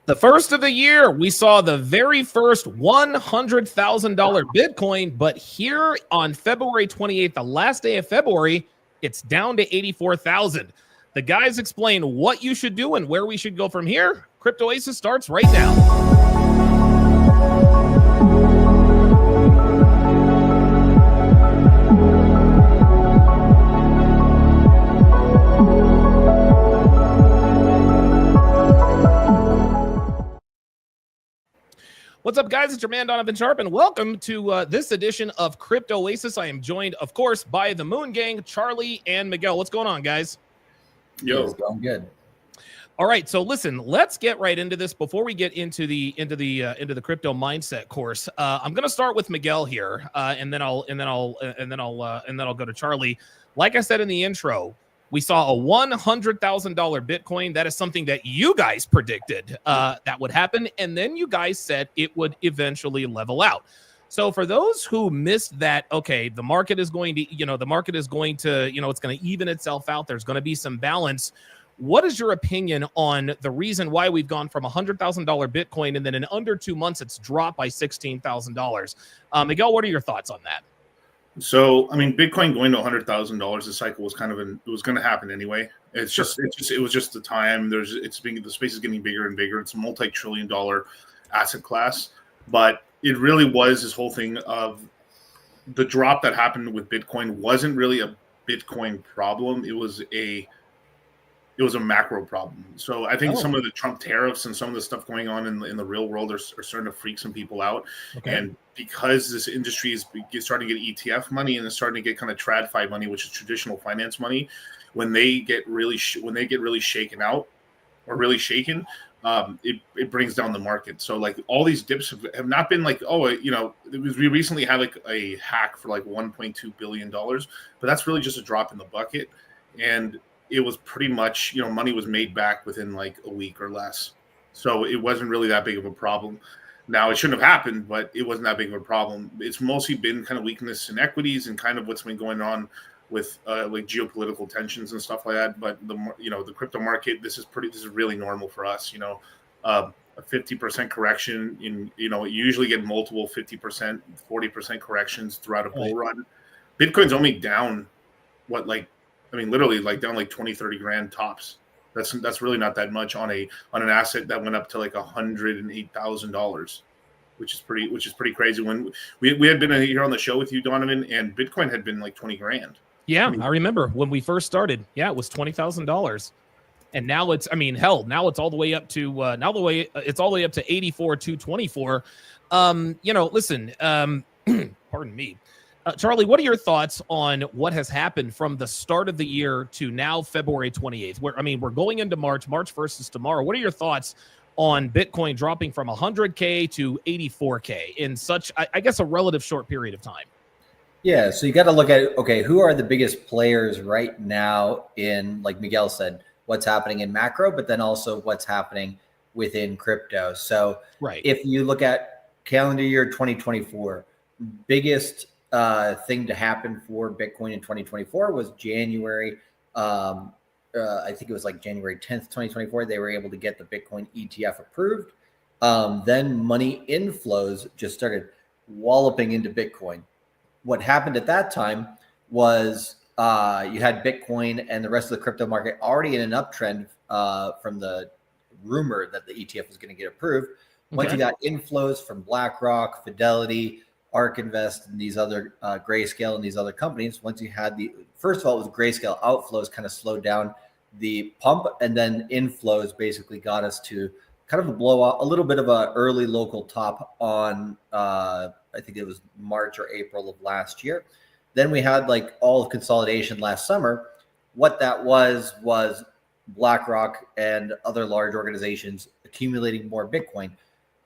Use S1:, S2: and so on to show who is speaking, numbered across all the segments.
S1: The first of the year, we saw the very first $100,000 Bitcoin, but here on February 28th, the last day of February, it's down to 84,000. The guys explain what you should do and where we should go from here. Crypto Oasis starts right now. What's up, guys? It's your man, Donovan Sharpe, and welcome to this edition of Crypto Oasis. I am joined, of course, by the Moon Gang, Charlie and Miguel. What's going on, guys?
S2: Yo, it's going good.
S1: All right, so listen, let's get right into this before we get into the crypto mindset course. I'm going to start with Miguel here, and then I'll go to Charlie. Like I said in the intro, we saw a $100,000 Bitcoin. That is something that you guys predicted that would happen. And then you guys said it would eventually level out. So for those who missed that, okay, the market is going to, it's going to even itself out. There's going to be some balance. What is your opinion on the reason why we've gone from $100,000 Bitcoin and then in under 2 months, it's dropped by $16,000? Miguel, what are your thoughts on that?
S2: So, I mean, Bitcoin going to $100,000 a cycle was it was going to happen anyway. It was just the time. The space is getting bigger and bigger. It's a multi-trillion-dollar asset class, but it really was this whole thing of the drop that happened with Bitcoin wasn't really a Bitcoin problem. It was a macro problem. So I think some of the Trump tariffs and some of the stuff going on in the real world are starting to freak some people out. Okay. And because this industry is starting to get ETF money and it's starting to get kind of TradFi money, which is traditional finance money, when they get really shaken out or really shaken, it brings down the market. So like all these dips have not been like, we recently had like a hack for like $1.2 billion, but that's really just a drop in the bucket. And it was pretty much, money was made back within like a week or less. So it wasn't really that big of a problem. Now, it shouldn't have happened, but it wasn't that big of a problem. It's mostly been kind of weakness in equities and kind of what's been going on with like geopolitical tensions and stuff like that. But the crypto market, this is really normal for us. A 50% correction you usually get multiple 50%, 40% corrections throughout a bull run. Bitcoin's only down literally like down like 20, 30 grand tops. That's really not that much on an asset that went up to like $108,000, which is pretty crazy. When we had been here on the show with you, Donovan, and Bitcoin had been like 20 grand.
S1: Yeah, I remember when we first started. Yeah, it was $20,000, and now it's now it's all the way up to it's all the way up to 84,224. Listen, pardon me. Charlie, what are your thoughts on what has happened from the start of the year to now, February 28th? We're going into March. March 1st is tomorrow. What are your thoughts on Bitcoin dropping from 100K to 84K in such, I guess, a relative short period of time?
S3: Yeah, so you got to look at, okay, who are the biggest players right now in, like Miguel said, what's happening in macro, but then also what's happening within crypto. So if you look at calendar year 2024, biggest thing to happen for Bitcoin in 2024 was January. I think it was like January 10th, 2024. They were able to get the Bitcoin ETF approved. Then money inflows just started walloping into Bitcoin. What happened at that time was you had Bitcoin and the rest of the crypto market already in an uptrend from the rumor that the ETF was going to get approved. Once you got inflows from BlackRock, Fidelity, ARK Invest, and these other Grayscale and these other companies, once you had first of all, it was Grayscale outflows kind of slowed down the pump, and then inflows basically got us to kind of a blowout, a little bit of a early local top on, I think it was March or April of last year. Then we had like all of consolidation last summer. What that was BlackRock and other large organizations accumulating more Bitcoin.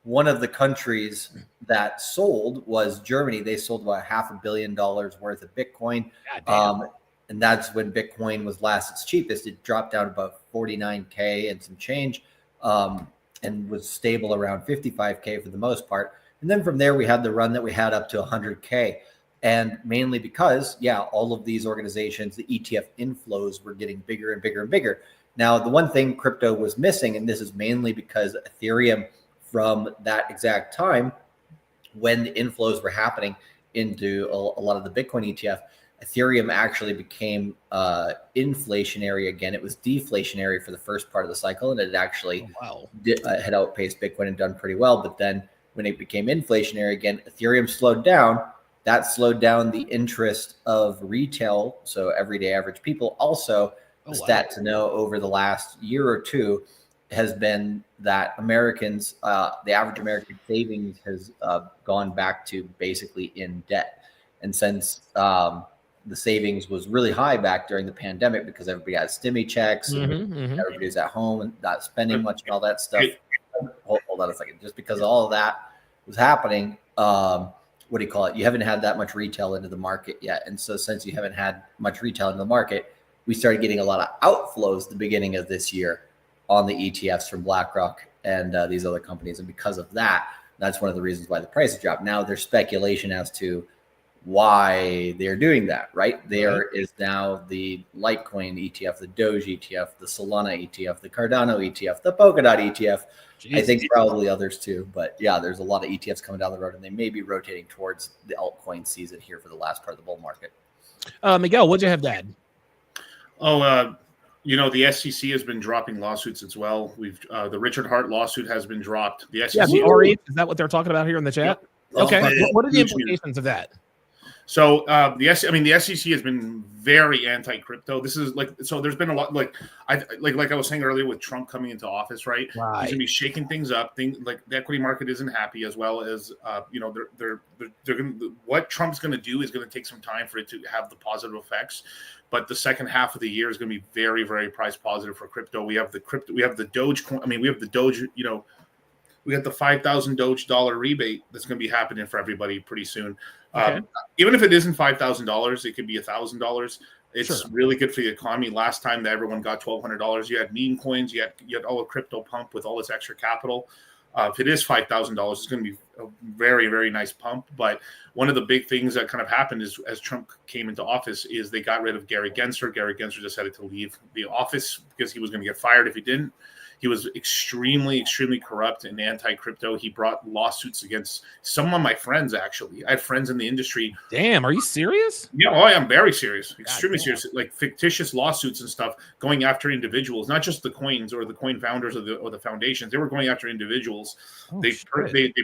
S3: One of the countries that sold was Germany. They sold about $500 million worth of Bitcoin. And that's when Bitcoin was last its cheapest. It dropped down about 49K and some change, and was stable around 55K for the most part. And then from there, we had the run that we had up to 100K. And mainly because, all of these organizations, the ETF inflows were getting bigger and bigger and bigger. Now, the one thing crypto was missing, and this is mainly because Ethereum from that exact time when the inflows were happening into a lot of the Bitcoin ETF, Ethereum actually became inflationary again. It was deflationary for the first part of the cycle, and it actually had outpaced Bitcoin and done pretty well. But then when it became inflationary again, Ethereum slowed down. That slowed down the interest of retail, so everyday average people. Also, the stat to know over the last year or two has been that Americans, the average American savings has gone back to basically in debt. And since the savings was really high back during the pandemic because everybody had stimmy checks and everybody was at home and not spending much and all that stuff. Hold on a second. Just because all of that was happening, what do you call it? You haven't had that much retail into the market yet. And so since you haven't had much retail in the market, we started getting a lot of outflows at the beginning of this year on the ETFs from BlackRock and these other companies. And because of that, that's one of the reasons why the price dropped. Now there's speculation as to why they're doing that, right? There is now the Litecoin ETF, the Doge ETF, the Solana ETF, the Cardano ETF, the Polkadot ETF. Jeez. I think probably others too, but yeah, there's a lot of ETFs coming down the road, and they may be rotating towards the altcoin season here for the last part of the bull market.
S1: Miguel, what'd you have to add?
S2: The SEC has been dropping lawsuits as well. The Richard Hart lawsuit has been dropped. The SEC,
S1: the R8, is that what they're talking about here in the chat? Yeah. Okay, what are the implications of that?
S2: So the SEC has been very anti-crypto. This is there's been a lot like I was saying earlier with Trump coming into office, right? He's gonna be shaking things up. The equity market isn't happy, as well as they're gonna, what Trump's gonna do is gonna take some time for it to have the positive effects. But the second half of the year is gonna be very, very price positive for crypto. We have the Doge coin. We have the Doge. We got the 5,000 Doge dollar rebate that's going to be happening for everybody pretty soon. Okay. Even if it isn't $5,000, it could be $1,000. It's really good for the economy. Last time that everyone got $1,200, you had meme coins, you had all a crypto pump with all this extra capital. If it is $5,000, it's going to be a very, very nice pump. But one of the big things that kind of happened is, as Trump came into office, is they got rid of Gary Gensler. Gary Gensler decided to leave the office because he was going to get fired if he didn't. He was extremely, extremely corrupt and anti-crypto. He brought lawsuits against some of my friends, actually. I had friends in the industry.
S1: Damn, are you serious?
S2: Yeah, I am very serious. Extremely serious. Like fictitious lawsuits and stuff going after individuals, not just the coins or the coin founders or the foundations. They were going after individuals. They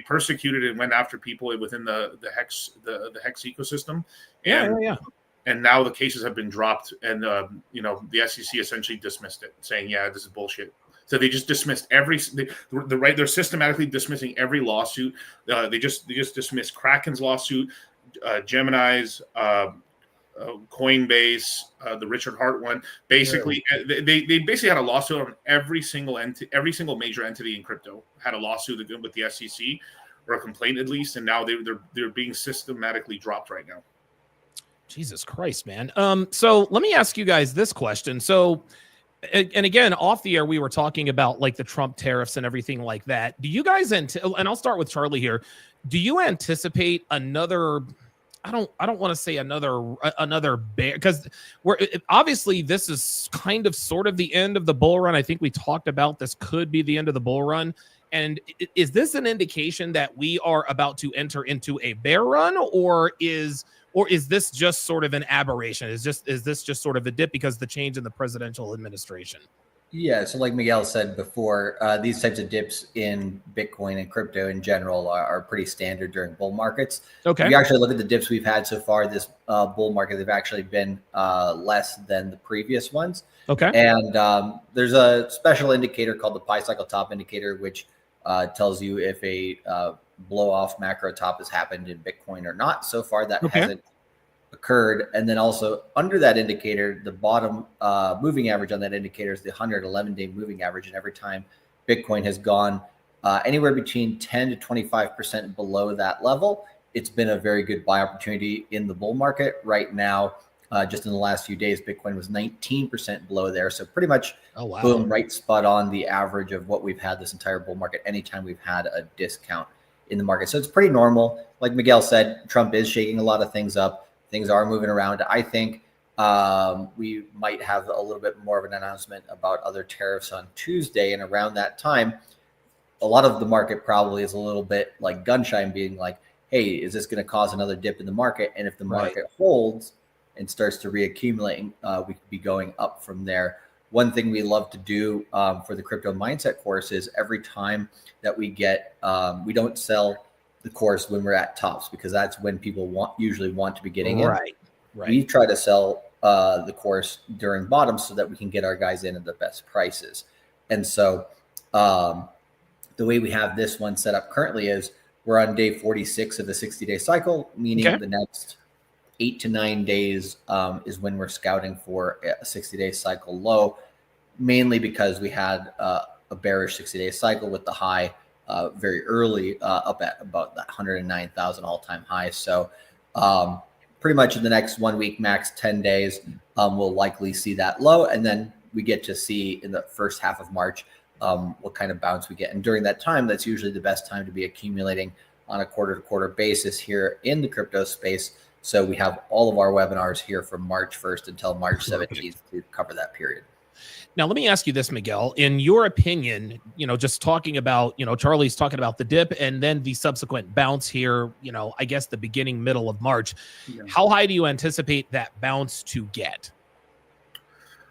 S2: persecuted and went after people within the Hex ecosystem. And and now the cases have been dropped, and the SEC essentially dismissed it, saying, yeah, this is bullshit. So they just dismissed they're systematically dismissing every lawsuit. They just dismissed Kraken's lawsuit, Gemini's, Coinbase, the Richard Hart one. Basically, they basically had a lawsuit on every single major entity in crypto had a lawsuit with the SEC, or a complaint at least, and now they're being systematically dropped right now.
S1: Jesus Christ, man. So let me ask you guys this question. So, and again, off the air, we were talking about like the Trump tariffs and everything like that. Do you guys, and I'll start with Charlie here. Do you anticipate another, I don't want to say another bear, because obviously this is kind of sort of the end of the bull run. I think we talked about this could be the end of the bull run. And is this an indication that we are about to enter into a bear run, or is this just sort of an aberration? Is this just sort of a dip because of the change in the presidential administration?
S3: Yeah, so like Miguel said before, these types of dips in Bitcoin and crypto in general are pretty standard during bull markets. Okay. If you actually look at the dips we've had so far this bull market, they've actually been less than the previous ones. Okay. And there's a special indicator called the Pi Cycle Top Indicator, which tells you if a blow-off macro top has happened in Bitcoin or not. So far, that hasn't occurred. And then also under that indicator, the bottom moving average on that indicator is the 111-day moving average. And every time Bitcoin has gone anywhere between 10 to 25% below that level, it's been a very good buy opportunity in the bull market. Right now, just in the last few days, Bitcoin was 19% below there. So pretty much boom, right spot on the average of what we've had this entire bull market anytime we've had a discount in the market. So it's pretty normal. Like Miguel said, Trump is shaking a lot of things up. Things are moving around. I think We might have a little bit more of an announcement about other tariffs on Tuesday. And around that time, a lot of the market probably is a little bit like gun shy and being like, hey, is this going to cause another dip in the market? And if the market holds and starts to reaccumulate, we could be going up from there. One thing we love to do for the crypto mindset course is every time that we get, we don't sell the course when we're at tops, because that's when people usually want to be getting in.
S1: Right.
S3: We try to sell the course during bottoms so that we can get our guys in at the best prices. And so the way we have this one set up currently is we're on day 46 of the 60-day cycle, meaning the next 8 to 9 days is when we're scouting for a 60-day cycle low, mainly because we had a bearish 60-day cycle with the high very early up at about that 109,000 all-time high. So pretty much in the next 1 week, max 10 days, we'll likely see that low. And then we get to see in the first half of March what kind of bounce we get. And during that time, that's usually the best time to be accumulating on a quarter-to-quarter basis here in the crypto space. So we have all of our webinars here from March 1st until March 17th to cover that period.
S1: Now, let me ask you this, Miguel. In your opinion, just talking about, Charlie's talking about the dip and then the subsequent bounce here, I guess the beginning, middle of March. Yeah. How high do you anticipate that bounce to get?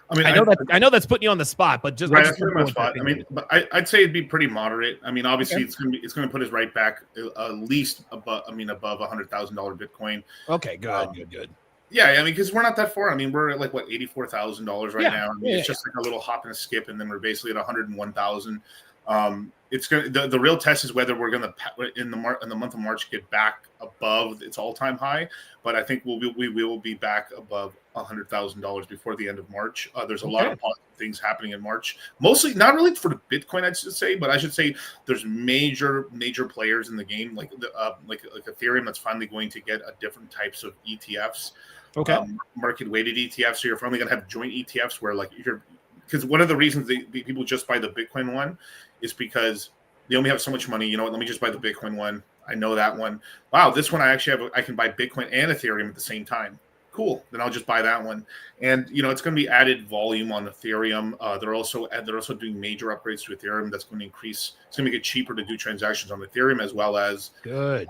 S1: I mean, I know that's putting you on the spot, but just
S2: right. I mean, but I'd say it'd be pretty moderate. I mean, obviously, it's going to put us right back at least above $100,000 Bitcoin.
S1: Okay, good.
S2: Yeah, I mean, because we're not that far. I mean, we're at like what $84,000 right now. I mean, it's just like a little hop and a skip, and then we're basically at 101,000. It's going the real test is whether we're going to in the month of March get back above its all-time high. But I think we will be back above $100,000 before the end of March. There's a lot of positive things happening in March. Mostly, not really for the Bitcoin, I should say, but I should say there's major players in the game, like Ethereum, that's finally going to get a different types of ETFs. Market weighted ETFs. So you're finally going to have joint ETFs where because one of the reasons people just buy the Bitcoin one is because they only have so much money. You know what? Let me just buy the Bitcoin one. I know that one. Wow, this one I can buy Bitcoin and Ethereum at the same time. Cool. Then I'll just buy that one. And it's going to be added volume on Ethereum. They're also doing major upgrades to Ethereum. That's going to increase. It's going to make it cheaper to do transactions on Ethereum, as well as
S1: good.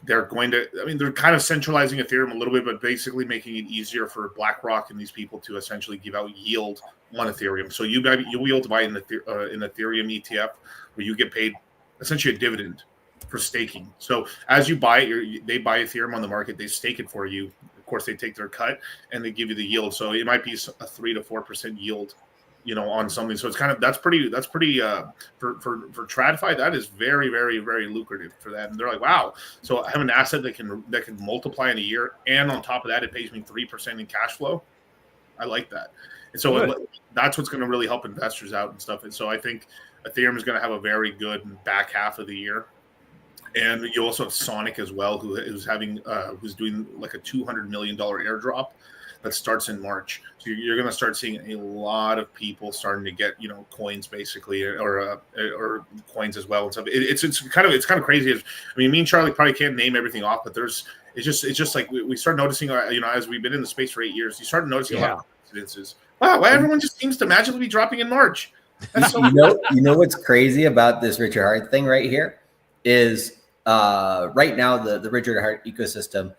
S2: They're going to, they're kind of centralizing Ethereum a little bit, but basically making it easier for BlackRock and these people to essentially give out yield on Ethereum. So you'll be able to buy an Ethereum ETF where you get paid essentially a dividend for staking. So as you buy it, they buy Ethereum on the market, they stake it for you. Of course, they take their cut and they give you the yield. So it might be a 3 to 4% yield, on something. So it's that's pretty for TradFi, that is very, very, very lucrative for that. And they're like, wow. So I have an asset that can multiply in a year, and on top of that, it pays me 3% in cash flow. I like that. And so that's what's going to really help investors out and stuff. And so I think Ethereum is going to have a very good back half of the year. And you also have Sonic as well, who's doing like a $200 million airdrop that starts in March. So you're going to start seeing a lot of people starting to get, coins basically, or coins as well and stuff. It's kind of crazy. Me and Charlie probably can't name everything off, but it's just like we start noticing, as we've been in the space for 8 years, you start noticing a lot of coincidences. Wow, why everyone just seems to magically be dropping in March. That's so
S3: you know what's crazy about this Richard Hart thing right here is right now the Richard Hart ecosystem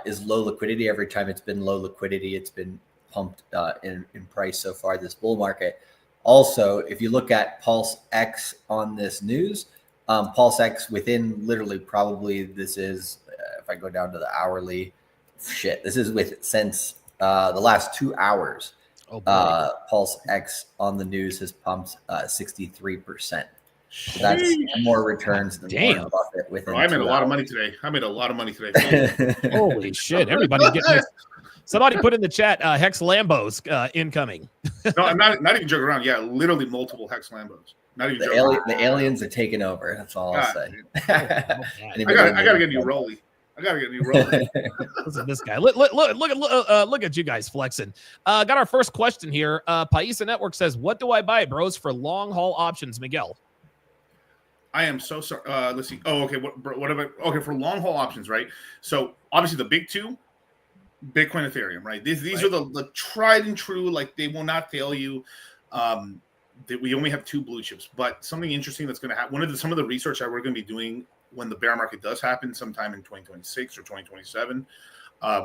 S3: is low liquidity. Every time it's been low liquidity, it's been pumped in price so far this bull market. Also, if you look at Pulse X on this news, Pulse X within literally probably this is, if I go down to the hourly, this is since the last 2 hours. Pulse X on the news has pumped 63%. So that's more returns than Warren Buffett within.
S2: I made a lot of money today.
S1: Holy shit! Everybody's getting this. Somebody put in the chat Hex Lambos incoming.
S2: No, I'm not even joking around. Yeah, literally multiple Hex Lambos. Not even
S3: the aliens are taking over. That's all I'll say.
S2: I gotta get a new Rolly.
S1: Listen to this guy. Look at you guys flexing. Got our first question here. Paisa Network says, "What do I buy, bros, for long haul options?" Miguel.
S2: I am so sorry. Let's see. Oh, okay. What about for long haul options, right? So obviously the big two Bitcoin, Ethereum, right? These are the tried and true, like they will not fail you. That we only have 2 blue chips, but something interesting that's going to happen. Some of the research that we're going to be doing when the bear market does happen, sometime in 2026 or 2027,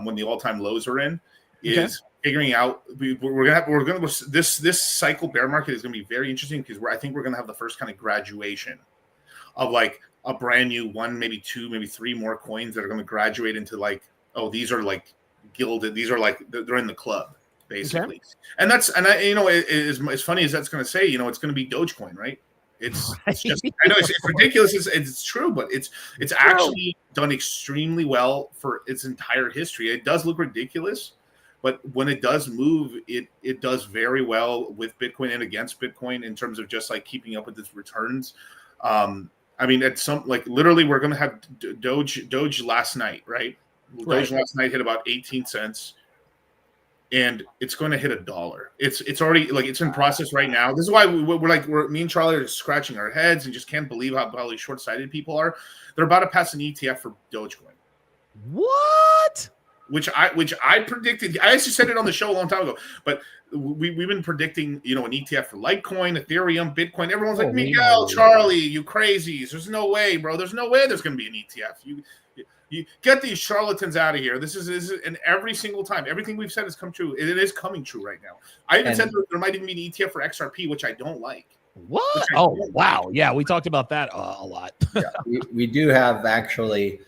S2: when the all-time lows are in, is figuring out this cycle bear market is going to be very interesting because I think we're going to have the first kind of graduation of like a brand new 1, maybe 2, maybe 3 more coins that are going to graduate into like, oh, these are like gilded, these are like they're in the club. Basically, and as funny as that's going to say, it's going to be Dogecoin, right? It's just, I know it's ridiculous. It's true, but it's actually done extremely well for its entire history. It does look ridiculous, but when it does move, it does very well with Bitcoin and against Bitcoin in terms of just like keeping up with its returns. I mean, at some like literally, we're going to have Doge last night, right? Doge last night hit about 18 cents. And it's going to hit $1. It's already like it's in process right now. This is why we're me and Charlie are just scratching our heads and just can't believe how probably short-sighted people are. They're about to pass an ETF for Dogecoin.
S1: What?
S2: Which I predicted. I actually said it on the show a long time ago. But we've been predicting, an ETF for Litecoin, Ethereum, Bitcoin. Everyone's like, Miguel, Charlie, you crazies. There's no way, bro. There's no way there's going to be an ETF. You get these charlatans out of here. This is and every single time, everything we've said has come true. It is coming true right now. I even said there might even be an ETF for XRP, which I don't like.
S1: What? Oh, wow. Yeah, we talked about that a lot.
S3: Yeah, we do have actually,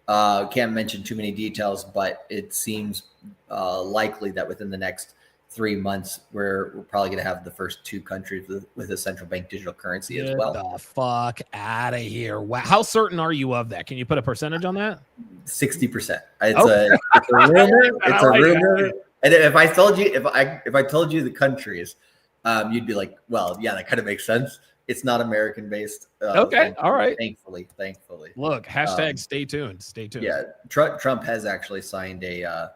S3: can't mention too many details, but it seems likely that within the next 3 months, we're probably going to have the first 2 countries with a central bank digital currency as well.
S1: Get the fuck out of here. Wow. How certain are you of that? Can you put a percentage on that?
S3: 60%. It's a rumor. It's a rumor. And if I told you, if I told you the countries, you'd be like, well, yeah, that kind of makes sense. It's not American based.
S1: Okay. All right.
S3: Thankfully.
S1: Look, hashtag stay tuned. Stay tuned.
S3: Yeah. Trump has actually signed a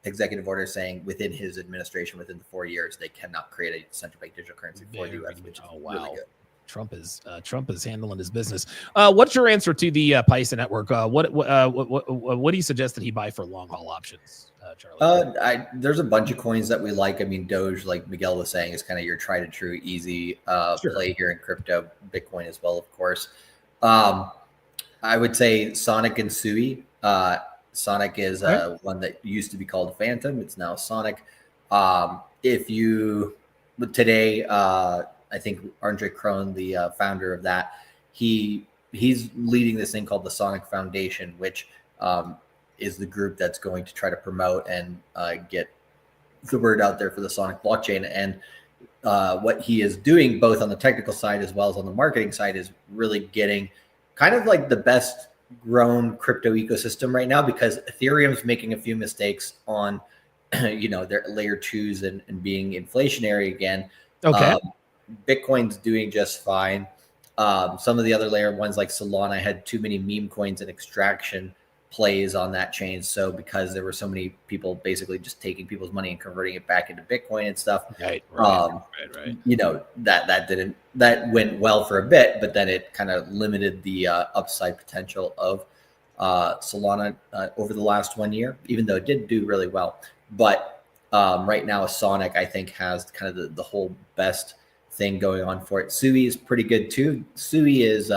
S3: executive order saying within his administration, within the 4 years, they cannot create a central bank digital currency for the U.S., which is really good.
S1: Trump is handling his business. What's your answer to the Paisa network? What do you suggest that he buy for long haul options, Charlie?
S3: There's a bunch of coins that we like. I mean, Doge, like Miguel was saying, is kind of your tried and true, easy play here in crypto. Bitcoin as well, of course. I would say Sonic and Sui. Sonic is one that used to be called Phantom. It's now Sonic. Today, I think Andre Krohn, the founder of that, he's leading this thing called the Sonic Foundation, which is the group that's going to try to promote and get the word out there for the Sonic blockchain. And what he is doing, both on the technical side as well as on the marketing side, is really getting kind of like the best grown crypto ecosystem right now, because Ethereum's making a few mistakes on, their layer 2s and being inflationary again.
S1: Okay.
S3: Bitcoin's doing just fine. Some of the other layer ones like Solana had too many meme coins and extraction plays on that chain. So because there were so many people basically just taking people's money and converting it back into Bitcoin and stuff,
S1: right.
S3: That went well for a bit, but then it kind of limited the upside potential of Solana over the last 1 year, even though it did do really well. But right now, Sonic, I think, has kind of the whole best thing going on for it. Sui is pretty good too. Sui is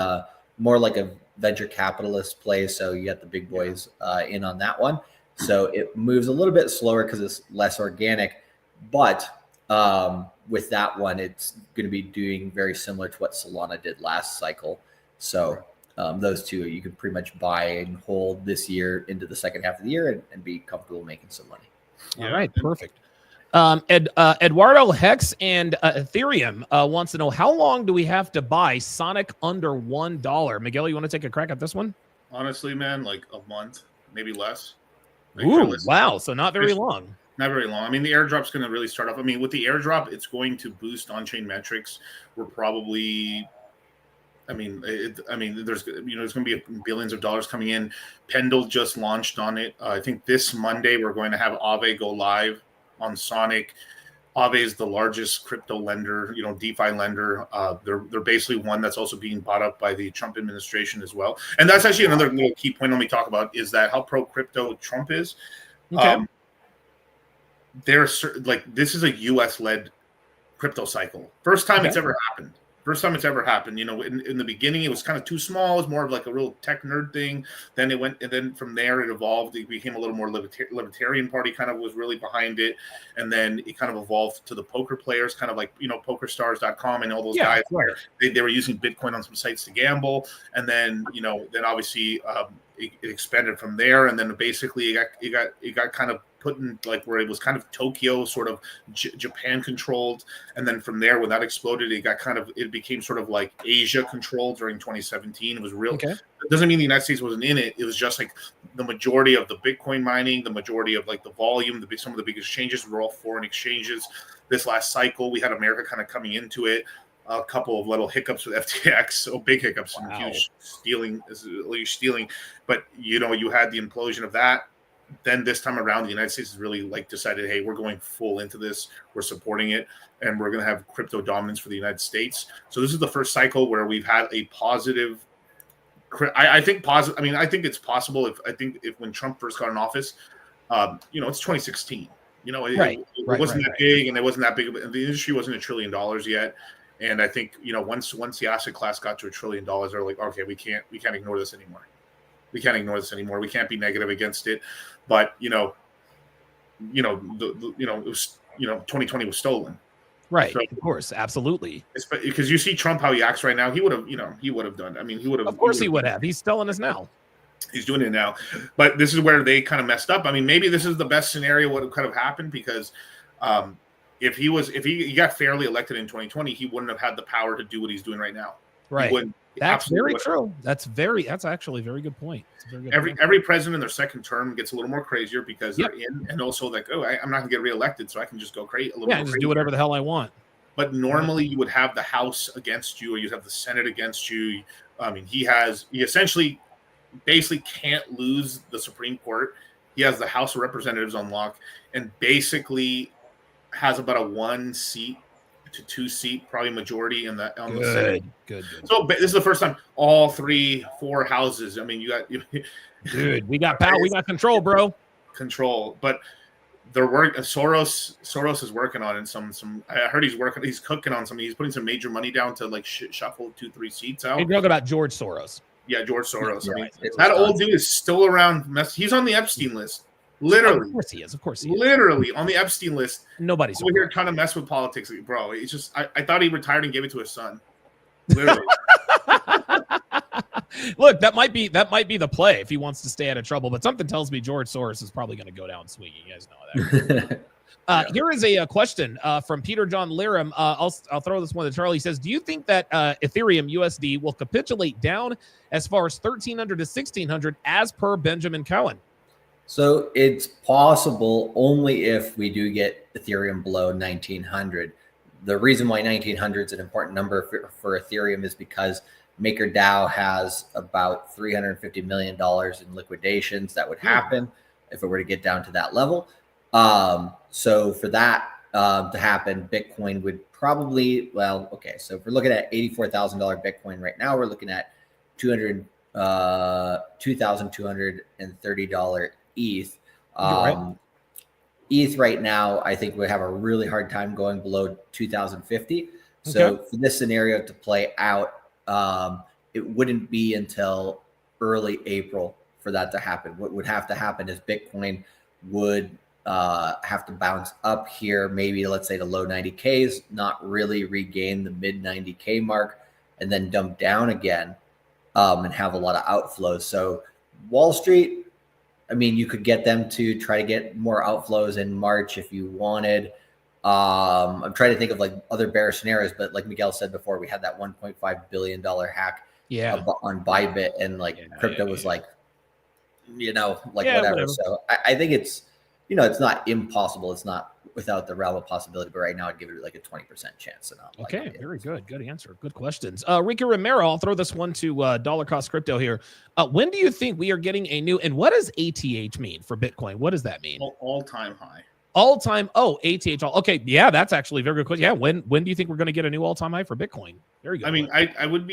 S3: more like a venture capitalist play, so you got the big boys in on that one. So it moves a little bit slower because it's less organic, but with that one, it's going to be doing very similar to what Solana did last cycle. So those two you can pretty much buy and hold this year into the second half of the year and be comfortable making some money.
S1: All right, perfect. Eduardo Hex and Ethereum wants to know, how long do we have to buy Sonic under $1? Miguel, you want to take a crack at this one?
S2: Honestly, man, like a month, maybe less.
S1: Ooh, wow. So not very long.
S2: Not very long. I mean, the airdrop's going to really start off. I mean, with the airdrop, it's going to boost on-chain metrics. We're probably, there's going to be billions of dollars coming in. Pendle just launched on it. I think this Monday we're going to have Aave go live on Sonic. Aave is the largest crypto lender, DeFi lender. They're basically one that's also being bought up by the Trump administration as well. And that's actually another little key point when we talk about is that how pro crypto Trump is.
S1: Okay.
S2: like this is a U.S. led crypto cycle. First time it's ever happened. You know, in the beginning, it was kind of too small. It was more of like a real tech nerd thing. Then it went, and then from there it evolved. It became a little more libertarian party kind of was really behind it. And then it kind of evolved to the poker players, kind of like, you know, pokerstars.com and all those guys.
S1: Right.
S2: They were using Bitcoin on some sites to gamble. And then, you know, then obviously it expanded from there. And then basically it got kind of put in like where it was kind of Tokyo, sort of Japan controlled, and then from there when that exploded, it became sort of like Asia controlled during 2017. It was real. Okay. It doesn't mean the United States wasn't in it. It was just like the majority of the Bitcoin mining, the majority of like the volume, some of the big exchanges were all foreign exchanges. This last cycle, we had America kind of coming into it. A couple of little hiccups with FTX, so big hiccups and huge stealing. But you know, you had the implosion of that. Then this time around, the United States has really like decided, hey, we're going full into this. We're supporting it, and we're going to have crypto dominance for the United States. So this is the first cycle where we've had a positive. I think positive. I mean, I think it's possible. If when Trump first got in office, you know, it's 2016. You know, it wasn't that big, and it wasn't that big. The industry wasn't $1 trillion yet. And I think, you know, once the asset class got to $1 trillion, they're like, okay, we can't ignore this anymore. We can't be negative against it. But it was 2020 was stolen.
S1: Right. So, of course, absolutely.
S2: Because you see Trump how he acts right now. He would have done. I mean, he would have.
S1: Of course, he would have. He's telling us now.
S2: He's doing it now. But this is where they kind of messed up. I mean, maybe this is the best scenario what could have happened because. If he got fairly elected in 2020, he wouldn't have had the power to do what he's doing right now.
S1: Right. That's very true. That's actually a very good point.
S2: Every president in their second term gets a little more crazier because they're in, and also like, I'm not gonna get reelected, so I can just go crazy a little.
S1: Yeah, just do whatever the hell I want.
S2: But normally you would have the House against you, or you'd have the Senate against you. I mean, he essentially basically can't lose the Supreme Court. He has the House of Representatives on lock, and basically has about a 1 seat to 2 seat probably majority on the Senate. Good. So this is the first time all 3-4 houses. I mean,
S1: dude, we got power, we got control, bro.
S2: Control, but they're working. Soros is working on it. Some I heard he's cooking on something. He's putting some major money down to like shuffle 2-3 seats out.
S1: You're talking about George Soros.
S2: Yeah, George Soros.
S3: Yeah,
S2: I mean, that old dude is still around. He's on the Epstein list. Literally,
S1: of course he is.
S2: Literally on the Epstein list.
S1: Nobody's
S2: over here trying to mess with politics, bro. It's just I thought he retired and gave it to his son. Literally.
S1: Look, that might be the play if he wants to stay out of trouble. But something tells me George Soros is probably going to go down swinging. You guys know that. Here is a question from Peter John Liram. I'll throw this one to Charlie. He says, do you think that Ethereum USD will capitulate down as far as 1,300 to 1,600 as per Benjamin Cohen?
S3: So it's possible only if we do get Ethereum below 1,900. The reason why 1,900 is an important number for Ethereum is because MakerDAO has about $350 million in liquidations that would happen if it were to get down to that level. So for that to happen, Bitcoin would probably, so if we're looking at $84,000 Bitcoin right now, we're looking at $2,230 ETH. ETH right now, I think we have a really hard time going below 2,050. So for this scenario to play out, it wouldn't be until early April for that to happen. What would have to happen is Bitcoin would have to bounce up here, maybe let's say the low 90Ks, not really regain the mid 90K mark, and then dump down again and have a lot of outflows. So Wall Street, I mean, you could get them to try to get more outflows in March if you wanted. I'm trying to think of like other bear scenarios, but like Miguel said before, we had that $1.5 billion hack on Bybit, and like crypto was like, whatever. So I think it's, it's not impossible. It's not without the realm of possibility, but right now I'd give it like a 20% chance.
S1: Okay, very good. Good answer. Good questions. Ricky Romero, I'll throw this one to Dollar Cost Crypto here. When do you think we are getting a new, and what does ATH mean for Bitcoin? What does that mean?
S2: All-time high.
S1: All-time, ATH. Okay, yeah, that's actually a very good question. Yeah, when do you think we're going to get a new all-time high for Bitcoin? Very good.
S2: I mean, I would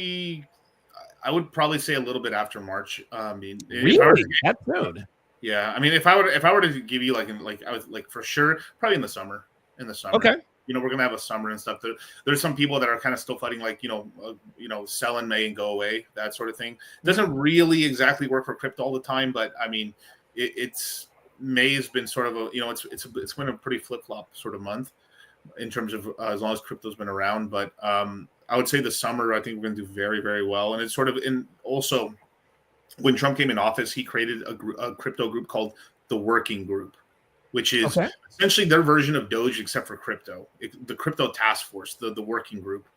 S2: probably say a little bit after March.
S1: Really? That's good.
S2: Yeah, I mean, if I were to give you I was like for sure probably in the summer.
S1: Okay.
S2: We're gonna have a summer and stuff. There's some people that are kind of still fighting, sell in May and go away, that sort of thing. Doesn't really exactly work for crypto all the time, but I mean, it's May has been sort of it's been a pretty flip flop sort of month in terms of as long as crypto's been around. But I would say the summer, I think we're gonna do very, very well, and it's sort of also. When Trump came in office, he created a crypto group called the Working Group, which is essentially their version of Doge, except for crypto. The Crypto Task Force, the Working Group,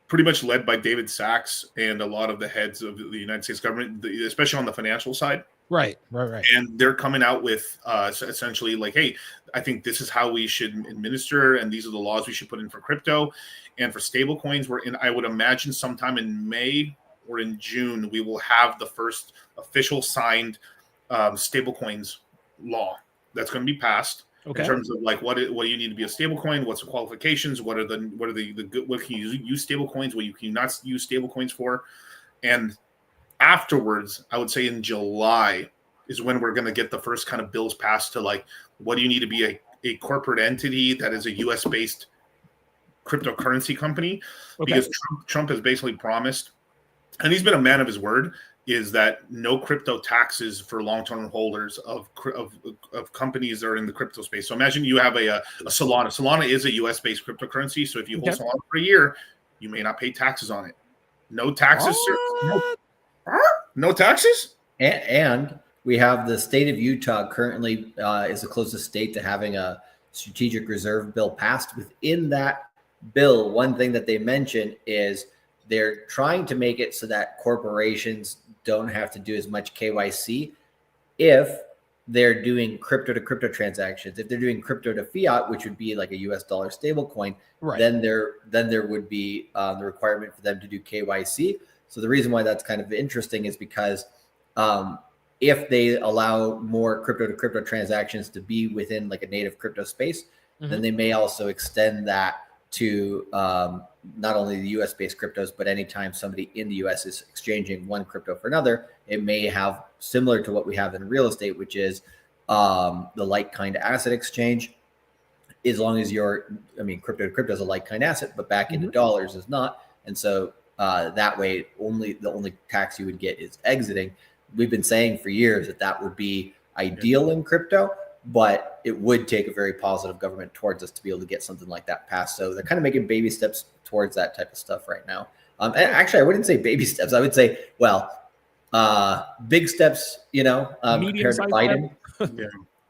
S2: pretty much led by David Sachs and a lot of the heads of the United States government, especially on the financial side.
S1: Right.
S2: And they're coming out with essentially like, hey, I think this is how we should administer, and these are the laws we should put in for crypto and for stable coins. I would imagine sometime in May or in June, we will have the first official signed stablecoins law that's going to be passed in terms of like what do you need to be a stablecoin, what's the qualifications, what can you use stablecoins, what you can not use stablecoins for, and afterwards, I would say in July is when we're going to get the first kind of bills passed to like what do you need to be a corporate entity that is a U.S. based cryptocurrency company, because Trump has basically promised. And he's been a man of his word, is that no crypto taxes for long-term holders of companies that are in the crypto space. So imagine you have a Solana. Solana is a US-based cryptocurrency. So if you hold Solana for a year, you may not pay taxes on it. No taxes. No taxes?
S3: And we have the state of Utah currently is the closest state to having a strategic reserve bill passed. Within that bill, one thing that they mentioned is they're trying to make it so that corporations don't have to do as much KYC if they're doing crypto to crypto transactions. If they're doing crypto to fiat, which would be like a US dollar stable coin, then there would be the requirement for them to do KYC. So the reason why that's kind of interesting is because if they allow more crypto to crypto transactions to be within like a native crypto space, then they may also extend that to not only the US based cryptos, but anytime somebody in the US is exchanging one crypto for another, it may have similar to what we have in real estate, which is the like kind asset exchange. As long as crypto to crypto is a like kind asset, but back into dollars is not. And so that way the only tax you would get is exiting. We've been saying for years that would be ideal in crypto, but it would take a very positive government towards us to be able to get something like that passed. So they're kind of making baby steps towards that type of stuff right now. And actually, I wouldn't say baby steps. I would say, big steps, compared to Biden.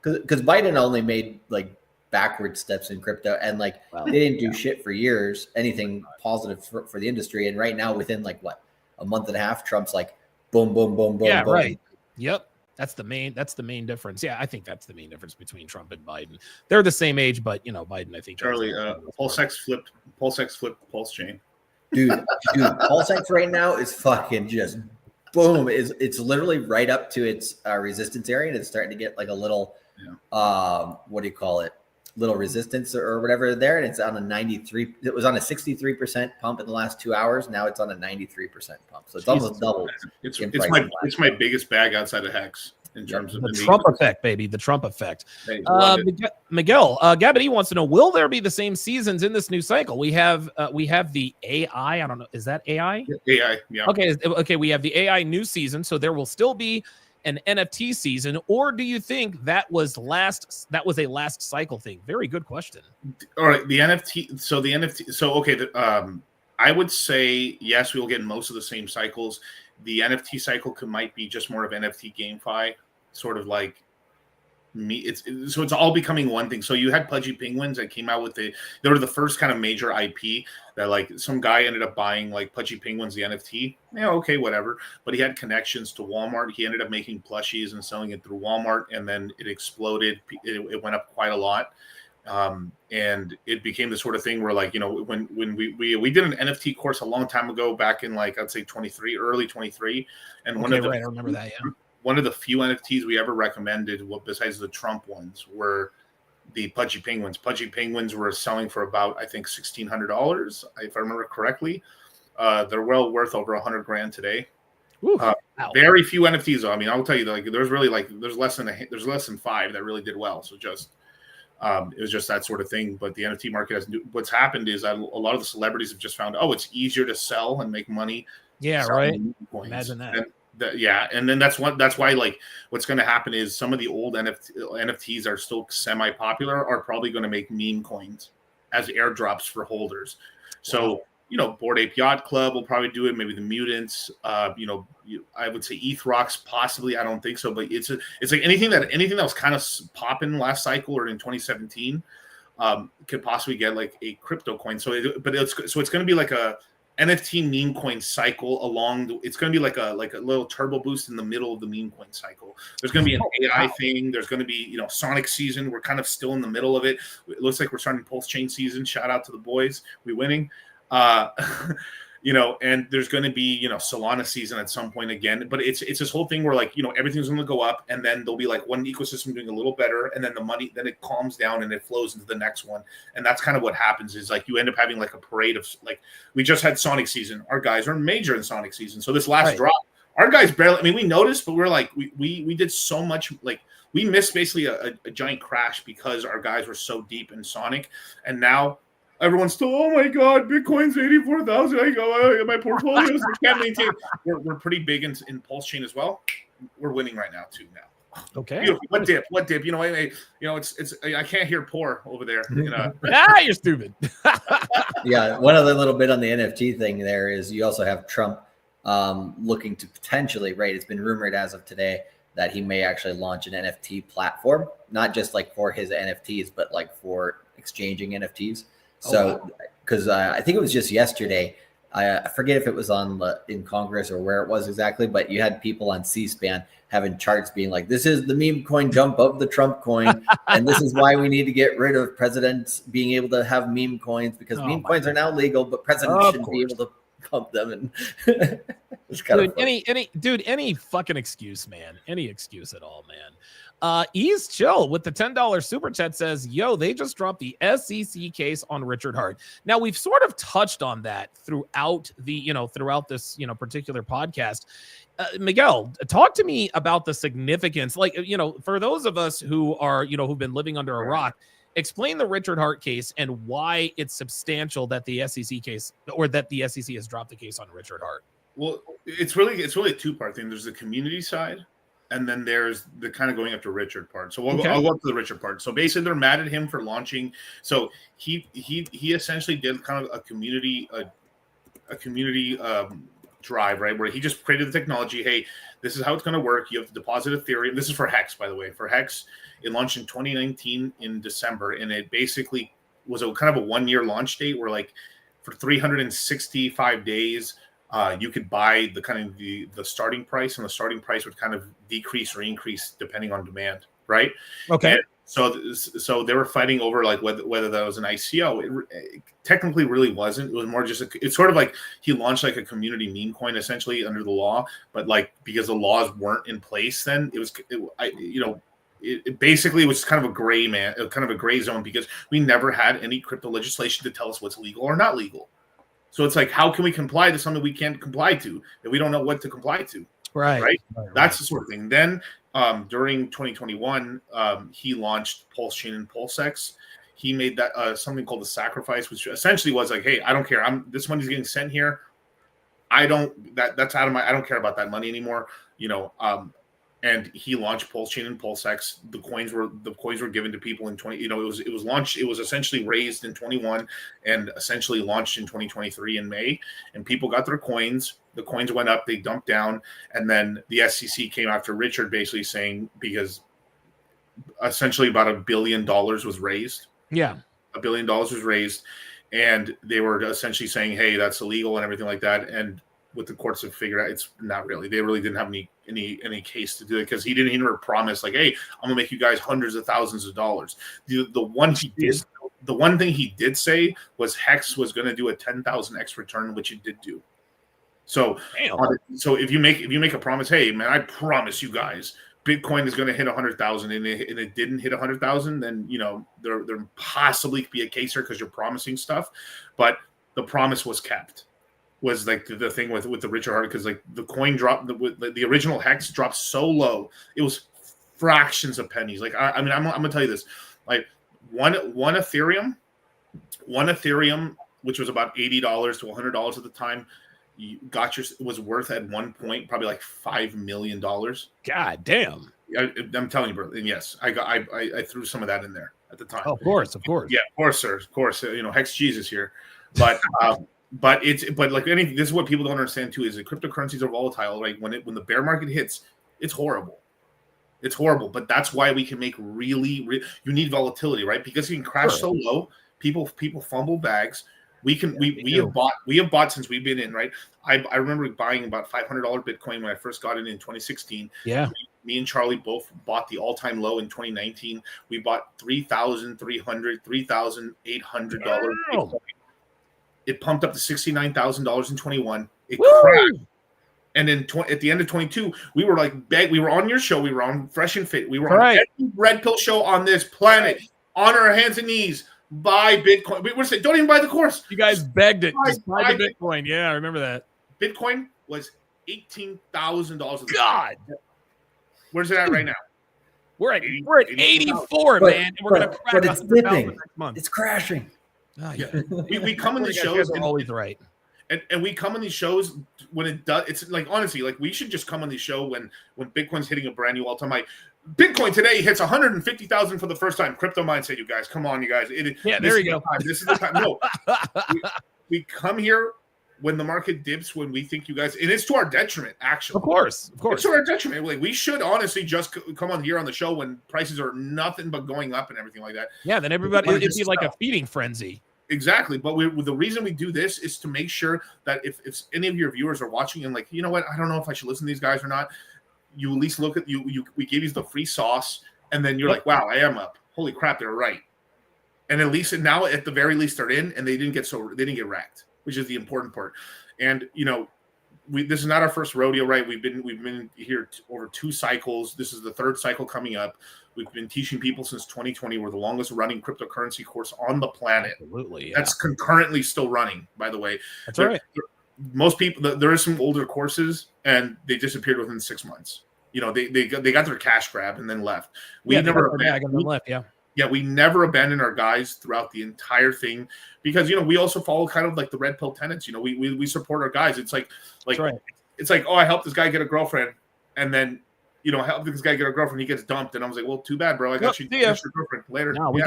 S3: Because Biden only made like backward steps in crypto, and they didn't do shit for years, anything positive for the industry. And right now, within a month and a half, Trump's like, boom, boom, boom, boom,
S1: boom.
S3: Right.
S1: Yep. That's the main difference. Yeah, I think that's the main difference between Trump and Biden. They're the same age, but Biden, I think.
S2: Charlie, PulseX flipped Pulse Chain.
S3: Dude, PulseX right now is fucking just boom. It's literally right up to its resistance area, and it's starting to get like a little what do you call it? Little resistance or whatever there, and it's on a 93. It was on a 63% pump in the last 2 hours. Now it's on a 93% pump, so it's almost doubled.
S2: It's my biggest bag outside of Hex in terms of
S1: the Trump effect, baby. The Trump effect. Hey, Miguel Gabby wants to know: will there be the same seasons in this new cycle? We have the AI. I don't know. Is that AI?
S2: AI. Yeah.
S1: Okay. We have the AI new season, so there will still be an NFT season, or do you think that was a last cycle thing? Very good question.
S2: All right, the NFT. So okay, I would say yes, we will get most of the same cycles. The NFT cycle might be just more of NFT GameFi, sort of like me. It's all becoming one thing. So you had Pudgy Penguins that came out with they were the first kind of major IP that like some guy ended up buying like Pudgy Penguins, the NFT. Yeah, okay, whatever. But he had connections to Walmart. He ended up making plushies and selling it through Walmart, and then it exploded. It went up quite a lot. And it became the sort of thing where when we did an NFT course a long time ago, back in I'd say early 23, and I
S1: remember that. Yeah.
S2: One of the few NFTs we ever recommended, besides the Trump ones, were the Pudgy Penguins. Pudgy Penguins were selling for about, I think, $1,600, if I remember correctly. They're well worth over $100,000 today.
S1: Oof,
S2: very few NFTs though. I mean, I'll tell you, like there's less than 5 that really did well. So just it was just that sort of thing. But the NFT market what's happened is that a lot of the celebrities have just found, it's easier to sell and make money.
S1: Yeah, right. Imagine that.
S2: And then that's why like what's going to happen is some of the old NFTs are still semi-popular are probably going to make meme coins as airdrops for holders. So Bored Ape Yacht Club will probably do it. Maybe the Mutants. I would say ETH possibly. I don't think so, but it's like anything that was kind of popping last cycle or in 2017 could possibly get like a crypto coin. So it's going to be like a NFT meme coin cycle it's going to be like a little turbo boost in the middle of the meme coin cycle. There's going to be an AI thing. There's going to be, Sonic season. We're kind of still in the middle of it. It looks like we're starting Pulse Chain season. Shout out to the boys. We winning. And there's going to be, Solana season at some point again, but it's this whole thing where like, everything's going to go up and then there'll be like one ecosystem doing a little better. And then then it calms down and it flows into the next one. And that's kind of what happens is like, you end up having like a parade of like, we just had Sonic season. Our guys are major in Sonic season. So this last drop, our guys barely, we noticed, but we're like, we did so much, like we missed basically a giant crash because our guys were so deep in Sonic. And now, everyone's still, oh my God, Bitcoin's 84,000. I go, my portfolios can't maintain. We're pretty big in Pulse Chain as well. We're winning right now too. Now,
S1: okay.
S2: Beautiful. What dip? It's I can't hear poor over there.
S1: You're stupid.
S3: Yeah, one other little bit on the NFT thing there is you also have Trump looking to potentially, right? It's been rumored as of today that he may actually launch an NFT platform, not just like for his NFTs, but like for exchanging NFTs. So, because I think it was just yesterday, I forget if it was in Congress or where it was exactly, but you had people on C-SPAN having charts being like, this is the meme coin jump of the Trump coin. And this is why we need to get rid of presidents being able to have meme coins because meme coins are now legal, but presidents shouldn't be able to pump them. And it's kind of
S1: any fucking excuse, man. Any excuse at all, man. Ease Chill with the $10 super chat says, yo, they just dropped the SEC case on Richard Hart. Now we've sort of touched on that throughout this, particular podcast. Miguel, talk to me about the significance, like, for those of us who are, who've been living under a rock, explain the Richard Hart case and why it's substantial that the SEC case or that the SEC has dropped the case on Richard Hart.
S2: Well, it's really a two-part thing. There's the community side. And then there's the kind of going up to Richard part. So I'll go up to the Richard part. So basically, they're mad at him for launching. So he essentially did kind of a community drive, right, where he just created the technology. Hey, this is how it's going to work. You have to deposit Ethereum. This is for Hex, by the way. For Hex, it launched in 2019 in December, and it basically was a kind of a 1-year launch date where like for 365 days. You could buy the kind of the starting price, and the starting price would kind of decrease or increase depending on demand, right?
S1: Okay.
S2: And so they were fighting over like whether that was an ICO. It technically really wasn't. It was more just it's sort of like he launched like a community meme coin essentially under the law, but like because the laws weren't in place then, it basically was kind of a gray zone because we never had any crypto legislation to tell us what's legal or not legal. So it's like, how can we comply to something we can't comply to if we don't know what to comply to? Right. That's the sort of thing. Then during 2021, he launched Pulse Chain and PulseX. He made that something called the sacrifice, which essentially was like, hey, I don't care. This money's getting sent here. That's out of I don't care about that money anymore. And he launched Pulse Chain and PulseX. The coins were given to people in 20. It was launched. It was essentially raised in 21 and essentially launched in 2023 in May. And people got their coins. The coins went up. They dumped down, and then the SEC came after Richard, basically saying because essentially about $1 billion was raised.
S1: Yeah,
S2: $1 billion was raised, and they were essentially saying, "Hey, that's illegal" and everything like that. And what the courts have figured out, it's not really. They really didn't have any case to do it because he didn't even promise like, "Hey, I'm gonna make you guys hundreds of thousands of dollars." The one thing he did say was Hex was going to do a 10,000x return, which it did do. So if you make a promise, hey man, I promise you guys, Bitcoin is going to hit 100,000, and it didn't hit 100,000, then there possibly could be a case here because you're promising stuff, but the promise was kept. was like the thing with the Richard Hart, because like the coin dropped, the original hex dropped so low, it was fractions of pennies. Like I mean, I'm gonna tell you this, like one Ethereum, which was about $80 to $100 at the time, was worth at one point probably like $5 million.
S1: God damn.
S2: I'm telling you, bro. And yes, I threw some of that in there at the time.
S1: Oh, of course.
S2: Yeah, of course, sir. Of course. Hex Jesus here, but but like anything. This is what people don't understand too: is that cryptocurrencies are volatile. Right? When the bear market hits, it's horrible. It's horrible. But that's why we can make you need volatility, right? Because you can crash so low, people fumble bags. We have bought since we've been in, right? I remember buying about $500 Bitcoin when I first got in 2016.
S1: Yeah.
S2: Me and Charlie both bought the all-time low in 2019. We bought $3,300, $3,800 Bitcoin. It pumped up to $69,000 in 21. It crashed. And then at the end of 22, we were like, we were on your show. We were on Fresh and Fit. We were on every red pill show on this planet, on our hands and knees. Buy Bitcoin. We were saying, don't even buy the course.
S1: You guys begged it. Just buy the Bitcoin. Yeah, I remember that.
S2: Bitcoin was $18,000.
S1: God.
S2: Where's it at right now?
S1: We're at 84, man. And we're going to crash.
S3: But it's dipping.
S1: Next month.
S3: It's crashing.
S1: Oh, yeah.
S2: we come in these shows.
S1: And always right.
S2: And we come on these shows when it does. It's like, honestly, like we should just come on these show when Bitcoin's hitting a brand new all-time high. Bitcoin today hits 150,000 for the first time. Crypto mindset, you guys. Come on, you guys.
S1: There you go.
S2: This is the time. No, we come here when the market dips, when we think you guys, and it's to our detriment, actually.
S1: Of course.
S2: It's to our detriment. Like we should honestly just come on here on the show when prices are nothing but going up and everything like that.
S1: Yeah, then everybody, it'd be like a feeding frenzy.
S2: Exactly. But the reason we do this is to make sure that if any of your viewers are watching and like, you know what, I don't know if I should listen to these guys or not, you at least look at we gave you the free sauce, and then you're like, wow, I am up. Holy crap, they're right. And at least now, at the very least, they're in, and they didn't get wrecked, which is the important part. And this is not our first rodeo, right? We've been here over 2 cycles. This is the 3rd cycle coming up. We've been teaching people since 2020. We're the longest running cryptocurrency course on the planet.
S1: Absolutely, yeah.
S2: That's concurrently still running, by the way.
S1: That's right.
S2: Most people, there is some older courses, and they disappeared within 6 months. They got their cash grab and then left. We never abandoned our guys throughout the entire thing, because we also follow kind of like the red pill tenets. We support our guys. It's like it's like, oh, I helped this guy get a girlfriend, and then help this guy get a girlfriend, he gets dumped, and I was like, well, too bad, bro. I got you your girlfriend later.
S1: No, we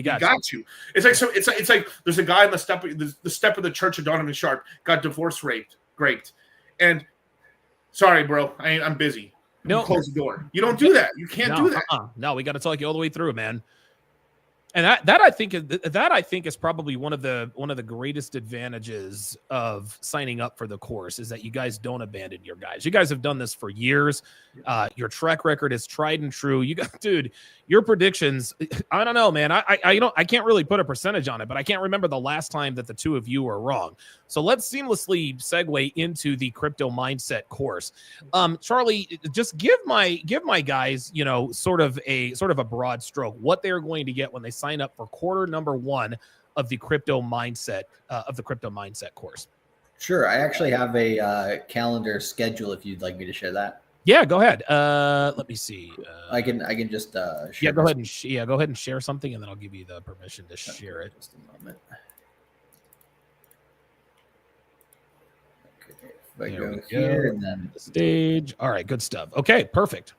S1: got you.
S2: It's like it's like there's a guy in the step of the Church of Donovan Sharpe got divorce raped, and sorry, bro, I'm busy. No, close the door. You don't do that. You can't do that.
S1: No, we got to talk you all the way through, man. And that I think is probably one of the greatest advantages of signing up for the course, is that you guys don't abandon your guys. You guys have done this for years. Your track record is tried and true. You got, dude, your predictions. I don't know, man. I can't really put a percentage on it, but I can't remember the last time that the two of you were wrong. So let's seamlessly segue into the crypto mindset course. Charlie, just give my guys, sort of a broad stroke, what they're going to get when they sign up for quarter number 1 of the crypto mindset course.
S3: Sure. I actually have a calendar schedule if you'd like me to share that.
S1: Yeah, go ahead. Let me see.
S3: I can just share.
S1: Yeah, go ahead and share something, and then I'll give you the permission to share it.
S3: Just a moment. Okay, if I go here and then
S1: the stage. All right, good stuff. Okay, perfect.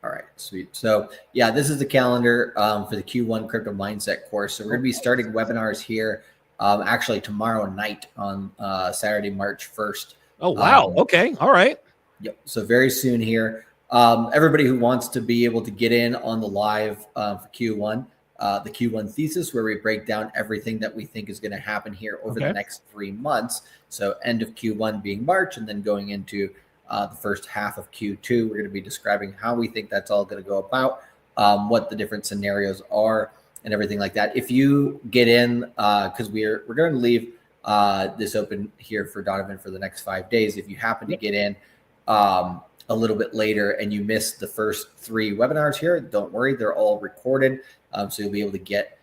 S3: All right, sweet. So yeah, this is the calendar for the Q1 Crypto Mindset course. So we're going to be starting webinars here actually tomorrow night on Saturday, March 1st.
S1: Oh, wow. Okay. All right.
S3: Yep. So very soon here. Everybody who wants to be able to get in on the live for Q1, the Q1 thesis, where we break down everything that we think is going to happen here over the next 3 months. So end of Q1 being March, and then going into the first half of Q2, we're going to be describing how we think that's all going to go about, what the different scenarios are, and everything like that. If you get in, because we're going to leave this open here for Donovan for the next 5 days. If you happen to get in a little bit later and you missed the first 3 webinars here, don't worry, they're all recorded. So you'll be able to get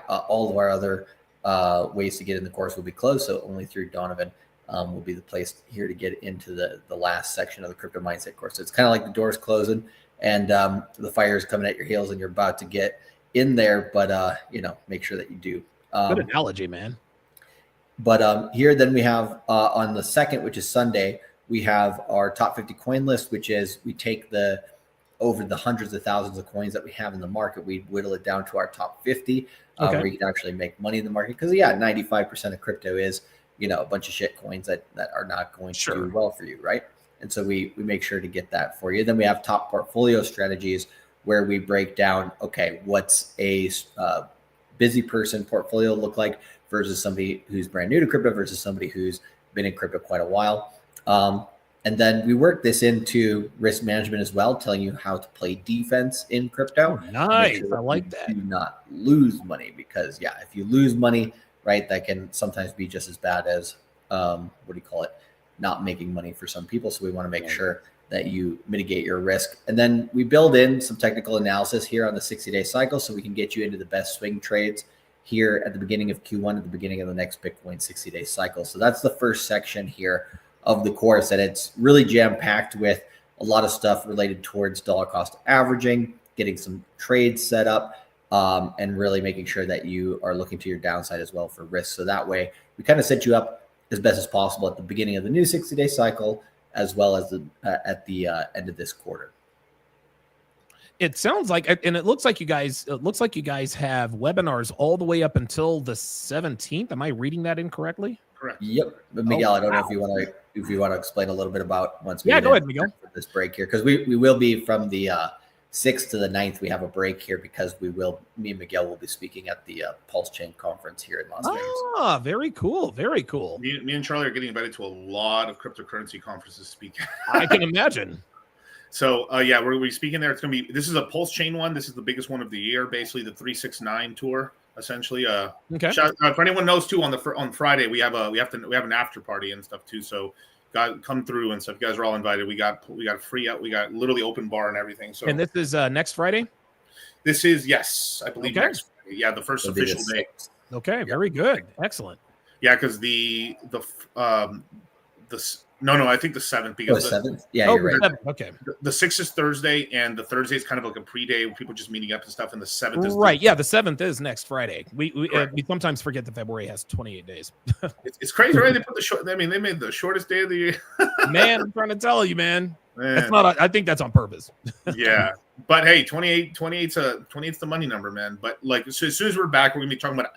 S3: all of our other ways to get in the course will be closed. So only through Donovan will be the place here to get into the last section of the crypto mindset course. So it's kind of like the doors closing and the fire is coming at your heels and you're about to get in there, but make sure that you do.
S1: Good analogy, man.
S3: But here then we have on the 2nd, which is Sunday, we have our top 50 coin list, which is we take over the hundreds of thousands of coins that we have in the market, we whittle it down to our top 50, where you can actually make money in the market. Because 95% of crypto is, a bunch of shit coins that are not going to do well for you, right? And so we make sure to get that for you. Then we have top portfolio strategies where we break down, okay, what's a busy person portfolio look like versus somebody who's brand new to crypto versus somebody who's been in crypto quite a while. And then we work this into risk management as well, telling you how to play defense in crypto.
S1: Oh, nice. Sure I like that.
S3: Do not lose money because, if you lose money, right, that can sometimes be just as bad as, not making money for some people. So we want to make sure that you mitigate your risk. And then we build in some technical analysis here on the 60-day cycle so we can get you into the best swing trades here at the beginning of Q1, at the beginning of the next Bitcoin 60-day cycle. So that's the first section here of the course, and it's really jam-packed with a lot of stuff related towards dollar cost averaging, getting some trades set up, and really making sure that you are looking to your downside as well for risk. So that way we kind of set you up as best as possible at the beginning of the new 60-day cycle, as well as at the end of this quarter.
S1: It sounds like, and it looks like you guys have webinars all the way up until the 17th. Am I reading that incorrectly?
S2: Correct.
S3: Yep. But Miguel, I don't know if you want to explain a little bit about once we
S1: go ahead, Miguel.
S3: This break here, because we will be from the 6th to the 9th. We have a break here because me and Miguel will be speaking at the Pulse Chain conference here in Las Vegas.
S1: Ah, very cool. Very cool.
S2: Me and Charlie are getting invited to a lot of cryptocurrency conferences to speak.
S1: I can imagine.
S2: So we're speaking there. It's gonna be, this is a Pulse Chain one. This is the biggest one of the year, basically the 369 tour, essentially.
S1: Okay.
S2: For anyone knows too, on Friday we have an after party and stuff too. So come through and stuff. You guys are all invited. We got free out. We got literally open bar and everything. So,
S1: and this is next Friday.
S2: This is, yes, I believe next Friday. Yeah, the first official day.
S1: Okay, very good, excellent.
S2: Yeah, because I think the 7th, because
S3: the 7th. Yeah, you're right.
S1: 7th. Okay.
S2: The 6th is Thursday, and the Thursday is kind of like a pre-day with people just meeting up and stuff. And the 7th is
S1: right. Yeah, the 7th is next Friday. We sometimes forget that February has 28 days.
S2: It's crazy, right? They put they made the shortest day of the year.
S1: Man, I'm trying to tell you, man. That's not. I think that's on purpose.
S2: Yeah, but hey, 28's the money number, man. But so as soon as we're back, we're gonna be talking about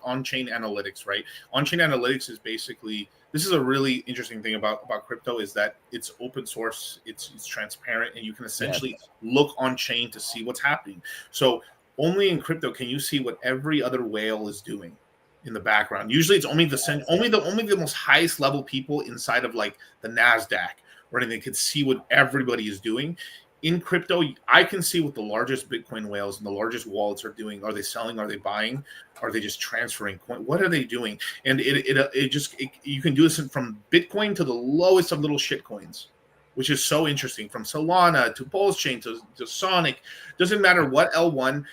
S2: on-chain analytics, right? On-chain analytics is basically, this is a really interesting thing about crypto, is that it's open source, it's transparent, and you can essentially look on chain to see what's happening. So only in crypto can you see what every other whale is doing in the background. Usually it's only the most highest level people inside of like the NASDAQ or anything can see what everybody is doing. In crypto, I can see what the largest Bitcoin whales and the largest wallets are doing. Are they selling? Are they buying? Are they just transferring coin? What are they doing? And you can do this from Bitcoin to the lowest of little shit coins, which is so interesting. From Solana to Pulse Chain to Sonic, doesn't matter what L1.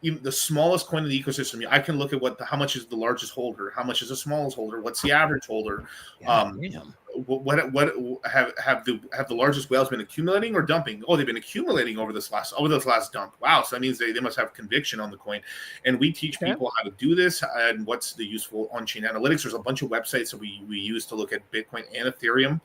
S2: Even the smallest coin in the ecosystem, I can look at how much is the largest holder, how much is the smallest holder, what's the average holder, what have the largest whales been accumulating or dumping? Oh, they've been accumulating over this last dump. Wow, so that means they must have conviction on the coin. And we teach people how to do this and what's the useful on-chain analytics. There's a bunch of websites that we use to look at Bitcoin and Ethereum.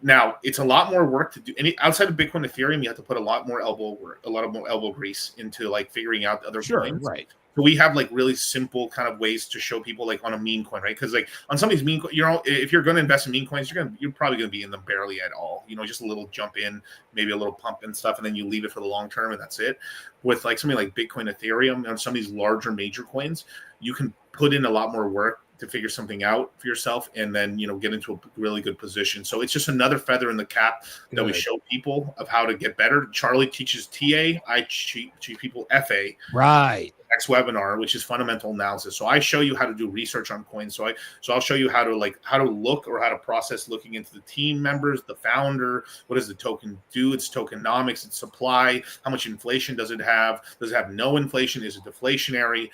S2: Now it's a lot more work to do. Outside of Bitcoin, Ethereum, you have to put a lot more elbow grease into like figuring out the other coins.
S1: Right.
S2: So we have like really simple kind of ways to show people like on a meme coin, right? Because like on some of these meme coins, if you're going to invest in meme coins, you're probably going to be in them barely at all. Just a little jump in, maybe a little pump and stuff, and then you leave it for the long term, and that's it. With like something like Bitcoin, Ethereum, and some of these larger major coins, you can put in a lot more work to figure something out for yourself and then get into a really good position. So it's just another feather in the cap that we show people of how to get better. Charlie teaches TA, I teach people FA.
S1: Right.
S2: Next webinar, which is fundamental analysis. So I show you how to do research on coins. So I'll show you how to look or how to process looking into the team members, the founder, what does the token do, its tokenomics, its supply, how much inflation does it have? Does it have no inflation? Is it deflationary?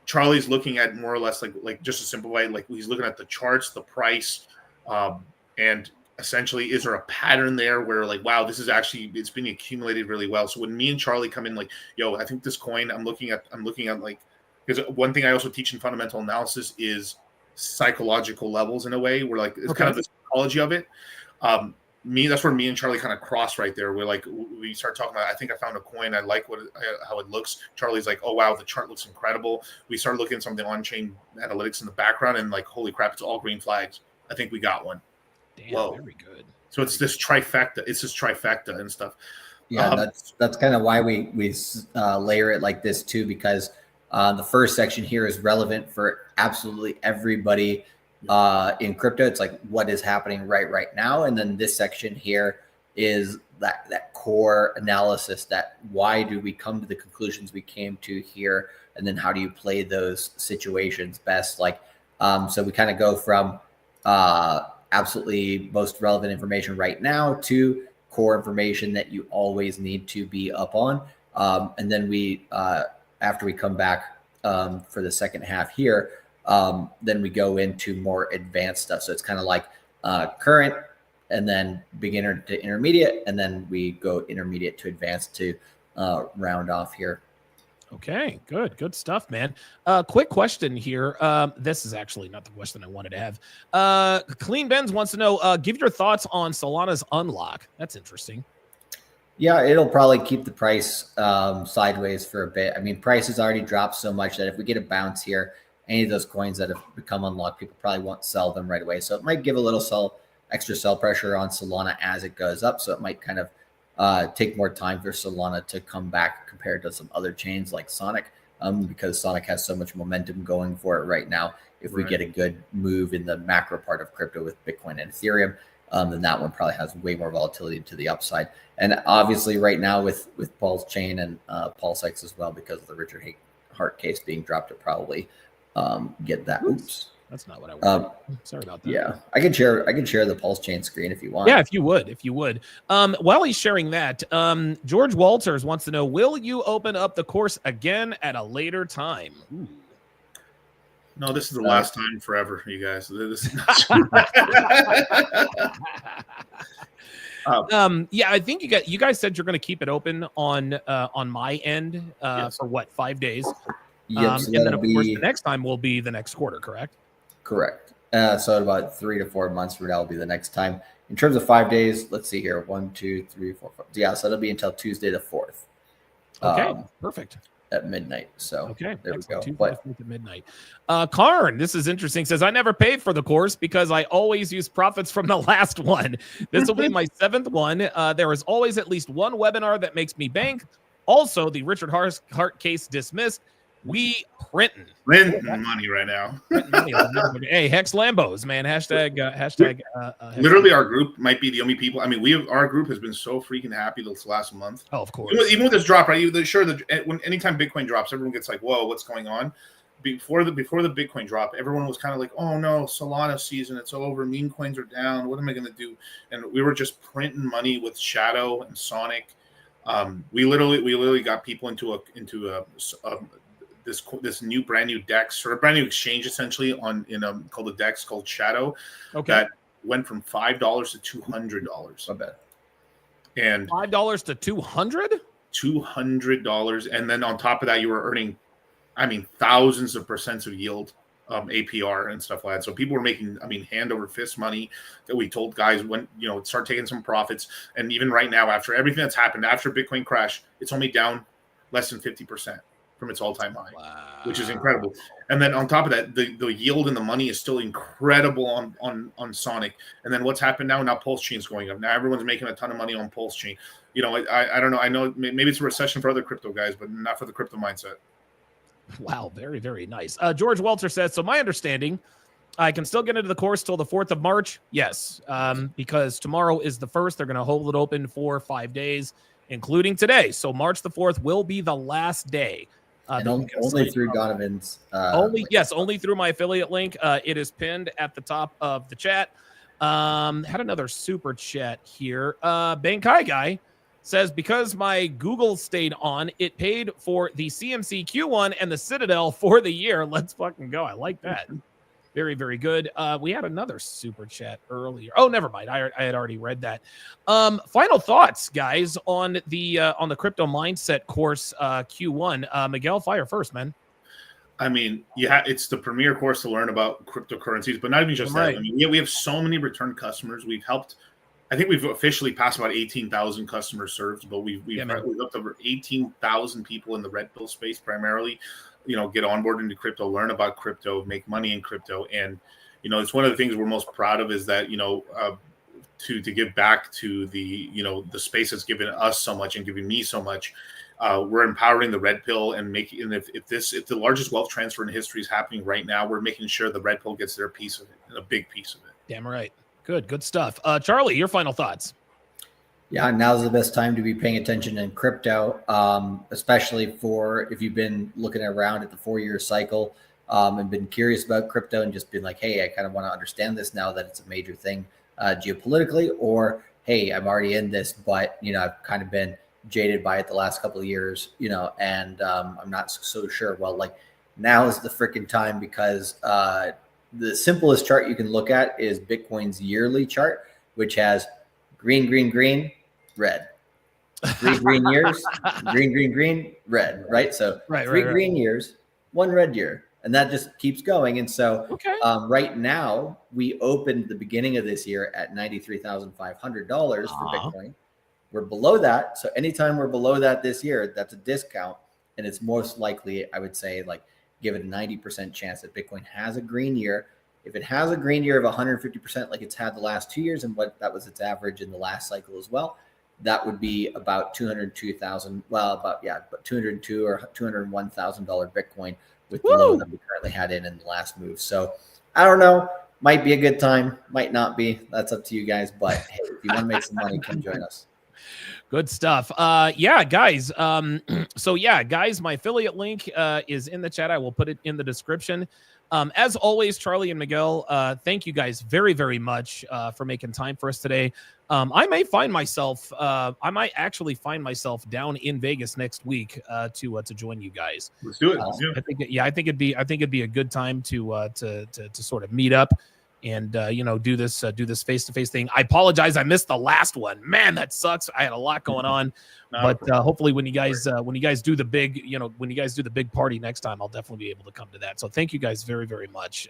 S2: Charlie's looking at more or less like just a simple way, like he's looking at the charts, the price, and essentially, is there a pattern there where like, wow, this is actually, it's being accumulated really well. So when me and Charlie come in, like, yo, I think this coin, I'm looking at like, because one thing I also teach in fundamental analysis is psychological levels in a way where like it's kind of the psychology of it. That's where me and Charlie kind of cross right there. We're like, we start talking about, I think I found a coin. I like how it looks. Charlie's like, oh, wow, the chart looks incredible. We started looking at some of the on-chain analytics in the background and like, holy crap, it's all green flags. I think we got one.
S1: Damn, whoa. Very good.
S2: So it's this trifecta. It's this trifecta and stuff.
S3: Yeah, that's kind of why we layer it like this too, because the first section here is relevant for absolutely everybody in crypto. It's like what is happening right now, and then this section here is that core analysis. That why do we come to the conclusions we came to here, and then how do you play those situations best? Like, so we kind of go from absolutely most relevant information right now to core information that you always need to be up on. And then we, after we come back for the second half here, then we go into more advanced stuff. So it's kind of like current and then beginner to intermediate. And then we go intermediate to advanced to round off here.
S1: Okay, good stuff, man. Quick question here. This is actually not the question I wanted to have. Clean Benz wants to know, give your thoughts on Solana's unlock. That's interesting.
S3: Yeah, it'll probably keep the price sideways for a bit. I mean, price has already dropped so much that if we get a bounce here, any of those coins that have become unlocked, people probably won't sell them right away. So it might give a little extra sell pressure on Solana as it goes up. So it might kind of take more time for Solana to come back compared to some other chains like Sonic, because Sonic has so much momentum going for it right now. If we get a good move in the macro part of crypto with Bitcoin and Ethereum, then that one probably has way more volatility to the upside. And obviously right now with Paul's chain and PulseX as well, because of the Richard Hart case being dropped, it probably get that. Oops.
S1: That's not what I wanted. Sorry about that.
S3: Yeah, I can share the Pulse chain screen if you want.
S1: Yeah, if you would. While he's sharing that, George Walters wants to know, will you open up the course again at a later time? Ooh.
S2: No, this is the last time forever, you guys.
S1: Yeah, I think you guys said you're going to keep it open on my end for what, 5 days?
S3: Yes,
S1: and then of course the next time will be the next quarter, correct?
S3: Correct. So in about 3 to 4 months from now will be the next time. In terms of 5 days, let's see here. 1, 2, 3, 4, 5. Yeah, so it'll be until Tuesday the 4th.
S1: Okay, perfect.
S3: At midnight. So
S1: okay,
S3: there we go.
S1: Tuesday at midnight. Karn, this is interesting. Says, I never paid for the course because I always use profits from the last one. This will be my 7th one. There is always at least one webinar that makes me bank. Also, the Richard Hart case dismissed. We printing
S2: money right now.
S1: Hey, Hex Lambos, man. Hashtag.
S2: Literally, our group might be the only people. I mean, our group has been so freaking happy this last month.
S1: Oh, of course.
S2: Even with this drop, right? Anytime Bitcoin drops, everyone gets like, "Whoa, what's going on?" Before the Bitcoin drop, everyone was kind of like, "Oh no, Solana season, it's over. Meme coins are down. What am I going to do?" And we were just printing money with Shadow and Sonic. We literally got people into this new brand new DEX or a brand new exchange essentially called the DEX called Shadow.
S1: Okay.
S2: That went from $5 to $200.
S3: I bet.
S2: And
S1: $5 to $200?
S2: $200. And then on top of that, you were earning, thousands of percents of yield, APR and stuff like that. So people were making, hand over fist money that we told guys when, start taking some profits. And even right now, after everything that's happened, after Bitcoin crash, it's only down less than 50%. From its all-time high, which is incredible. And then on top of that, the yield and the money is still incredible on Sonic. And then what's happened now Pulse Chain's going up. Now everyone's making a ton of money on Pulse Chain. I don't know. I know maybe it's a recession for other crypto guys, but not for the crypto mindset.
S1: Wow, very, very nice. George Walter says, so my understanding, I can still get into the course till the 4th of March. Yes, because tomorrow is the 1st. They're going to hold it open for 5 days, including today. So March the 4th will be the last day.
S3: Only through Donovan's.
S1: Only through my affiliate link. It is pinned at the top of the chat. Had another super chat here. Bankai guy says, because my Google stayed on, it paid for the CMC Q1 and the Citadel for the year. Let's fucking go. I like that. Very, very good. We had another super chat earlier. Oh, never mind. I had already read that. Final thoughts, guys, on the crypto mindset course Q1. Miguel, fire first, man.
S2: I mean, yeah, it's the premier course to learn about cryptocurrencies, but not even just that. I mean, we have so many return customers. We've helped. I think we've officially passed about 18,000 customers served, but we've helped over 18,000 people in the red pill space primarily, get on board into crypto, learn about crypto, make money in crypto. And, it's one of the things we're most proud of is that, to give back to the, the space that's given us so much and giving me so much. We're empowering the red pill and making, and if the largest wealth transfer in history is happening right now, we're making sure the red pill gets their piece of it, and a big piece of it.
S1: Damn right. Good stuff. Charlie, your final thoughts.
S3: Yeah, now's the best time to be paying attention in crypto, especially for if you've been looking around at the 4-year cycle and been curious about crypto and just been like, hey, I kind of want to understand this now that it's a major thing geopolitically, or hey, I'm already in this, but I've kind of been jaded by it the last couple of years, and I'm not so sure. Well, like now is the freaking time, because the simplest chart you can look at is Bitcoin's yearly chart, which has green, green, green, red. 3 green years, green, green, green, red, right? So three green years, 1 red year, and that just keeps going. And so right now, we opened the beginning of this year at $93,500 for Bitcoin. We're below that. So anytime we're below that this year, that's a discount. And it's most likely, I would say, like, give it a 90% chance that Bitcoin has a green year. If it has a green year of 150%, like it's had the last 2 years, and what that was its average in the last cycle as well, that would be about 202,000. Well, about $202,000 or $201,000 Bitcoin with the low that we currently had in the last move. So I don't know. Might be a good time. Might not be. That's up to you guys. But hey, if you want to make some money, come join us.
S1: Good stuff. Yeah, guys. Guys, my affiliate link is in the chat. I will put it in the description. As always, Charlie and Miguel, thank you guys very, very much for making time for us today. I might actually find myself down in Vegas next week to join you guys.
S2: Let's do it.
S1: I think it'd be a good time to sort of meet up and do this face-to-face thing. I apologize, I missed the last one. Man, that sucks. I had a lot going on. But hopefully when you guys do the big party next time, I'll definitely be able to come to that. So thank you guys very, very much.